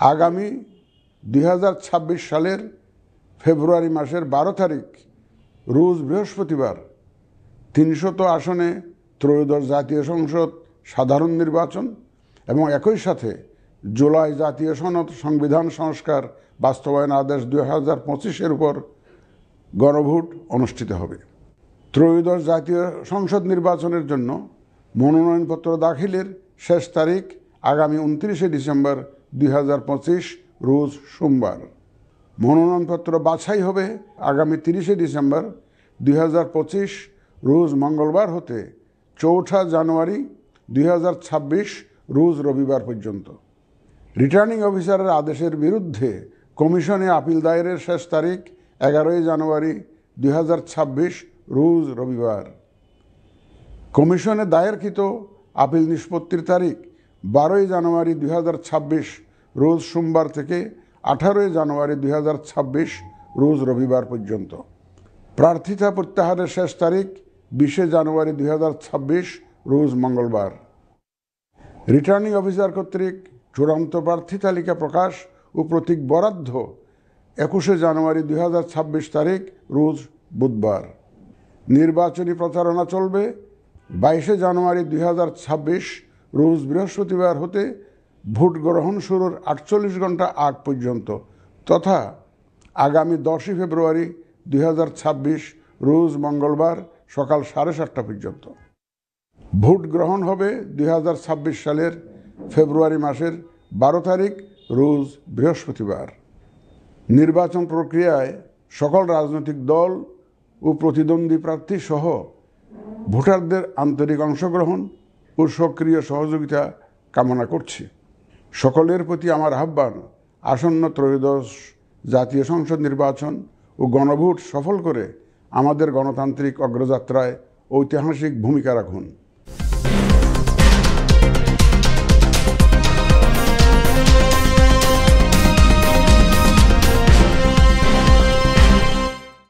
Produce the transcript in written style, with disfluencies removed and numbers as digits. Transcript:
আগামী 2026 সালের ফেব্রুয়ারি মাসের 12 তারিখ রোজ বৃহস্পতিবার 300 আসনে ত্রয়োদশ জাতীয় সংসদ সাধারণ নির্বাচন এবং একই সাথে জুলাই জাতীয় সনদ সংবিধান সংস্কার বাস্তবায়ন আদেশ 2025-এর উপর গণভোট অনুষ্ঠিত হবে। ত্রয়োদশ জাতীয় সংসদ নির্বাচনের জন্য মনোনয়নপত্র দাখিলের শেষ তারিখ আগামী 29 ডিসেম্বর 2025 রোজ সোমবার। মনোনয়নপত্র বাছাই হবে আগামী 30 ডিসেম্বর 2025 রোজ মঙ্গলবার হতে 4 জানুয়ারি 2026 রোজ রবিবার পর্যন্ত। রিটার্নিং অফিসারের আদেশের বিরুদ্ধে কমিশনে আপিল দায়েরের শেষ তারিখ 11 জানুয়ারি 2026 রোজ রবিবার। কমিশনে দায়েরকৃত আপিল নিষ্পত্তির তারিখ 12 জানুয়ারি 2026 রোজ সোমবার থেকে 18 জানুয়ারি 2026 রোজ রবিবার পর্যন্ত। প্রার্থিতা প্রত্যাহারের শেষ তারিখ 20 জানুয়ারি 2026 রোজ মঙ্গলবার। রিটার্নিং অফিসার কর্তৃক চূড়ান্ত প্রার্থী তালিকা প্রকাশ ও প্রতীক বরাদ্দ 21 জানুয়ারি 2026 তারিখ রোজ বুধবার। নির্বাচনী প্রচারণা চলবে 22 জানুয়ারি 2026 রোজ বৃহস্পতিবার হতে ভোট গ্রহণ শুরুর 48 ঘন্টা আগ পর্যন্ত তথা আগামী 10 ফেব্রুয়ারি 2026 রোজ মঙ্গলবার সকাল 7:30 পর্যন্ত। ভোট গ্রহণ হবে 2026 সালের ফেব্রুয়ারি মাসের 12 তারিখ রোজ বৃহস্পতিবার। নির্বাচন প্রক্রিয়ায় সকল রাজনৈতিক দল ও প্রতিদ্বন্দ্বী প্রার্থী সহ ভোটারদের আন্তরিক অংশগ্রহণ ও সক্রিয় সহযোগিতা কামনা করছি। সকলের প্রতি আমার আহ্বান, আসন্ন ত্রয়োদশ জাতীয় সংসদ নির্বাচন ও গণভোট সফল করে আমাদের গণতান্ত্রিক অগ্রযাত্রায় ঐতিহাসিক ভূমিকা রাখুন।